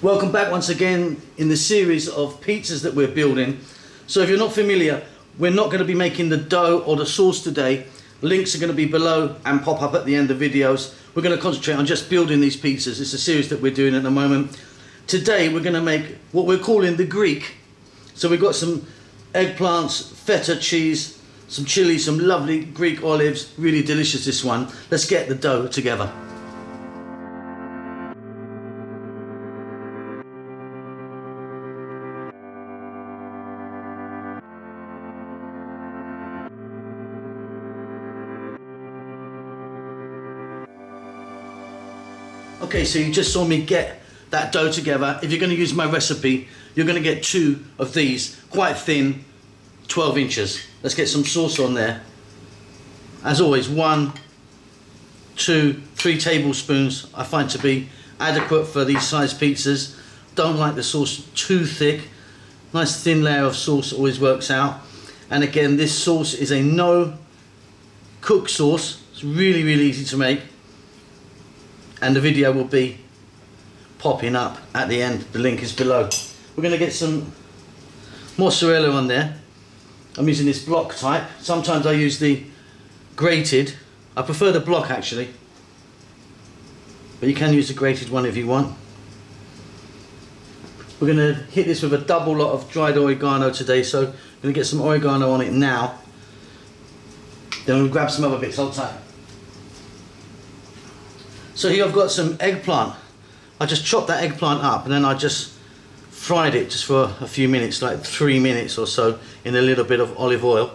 Welcome back once again in the series of pizzas that we're building. So if you're not familiar, we're not going to be making the dough or the sauce today. Links are going to be below and pop up at the end of videos. We're going to concentrate on just building these pizzas. It's a series that we're doing at the moment. Today we're going to make what we're calling the Greek. So we've got some eggplants, feta cheese, some chili, some lovely Greek olives. Really delicious, this one. Let's get the dough together. Okay, so you just saw me get that dough together. If you're going to use my recipe, you're going to get 2 of these, quite thin, 12 inches. Let's get some sauce on there. As always, 1, 2, 3 tablespoons I find to be adequate for these size pizzas. Don't like the sauce too thick. Nice thin layer of sauce always works out. And again, this sauce is a no cook sauce. It's really, really easy to make. And the video will be popping up at the end. The link is below. We're going to get some mozzarella on there. I'm using this block type. Sometimes I use the grated. I prefer the block actually, but you can use the grated one if you want. We're going to hit this with a double lot of dried oregano today, so I'm going to get some oregano on it now. Then we'll grab some other bits. Hold tight. So here I've got some eggplant. I just chopped that eggplant up and then I just fried it just for a few minutes, like 3 minutes or so, in a little bit of olive oil.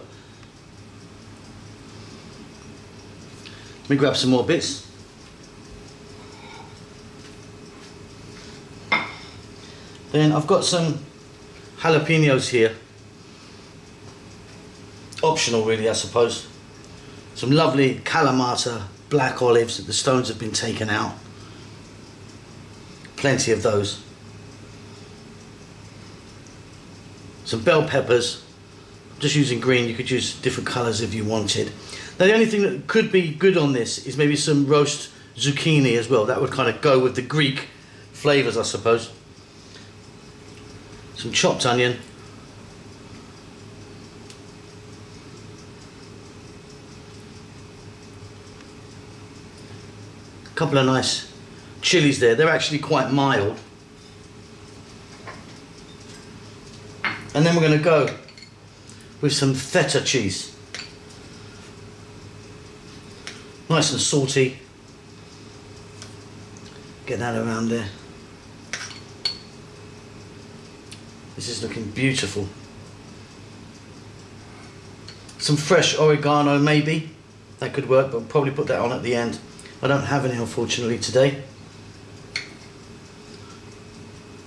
Let me grab some more bits. Then I've got some jalapenos here. Optional really, I suppose. Some lovely Kalamata black olives that the stones have been taken out. Plenty of those. Some bell peppers. I'm just using green. You could use different colours if you wanted. Now the only thing that could be good on this is maybe some roast zucchini as well. That would kind of go with the Greek flavours, I suppose. Some chopped onion. A couple of nice chilies there. They're actually quite mild. And then we're going to go with some feta cheese. Nice and salty. Get that around there. This is looking beautiful. Some fresh oregano maybe. That could work, but we'll probably put that on at the end. I don't have any unfortunately today.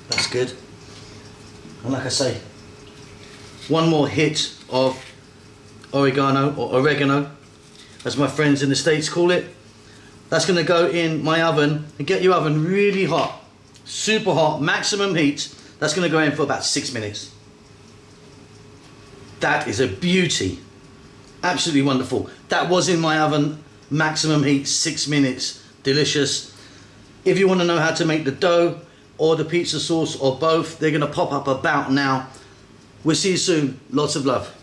That's good. And like I say, one more hit of oregano, or oregano, as my friends in the States call it. That's going to go in my oven, and get your oven really hot, super hot, maximum heat. That's going to go in for about 6 minutes. That is a beauty. Absolutely wonderful. That was in my oven, maximum heat, 6 minutes. Delicious. If you want to know how to make the dough or the pizza sauce or both, they're going to pop up about now. We'll see you soon. Lots of love.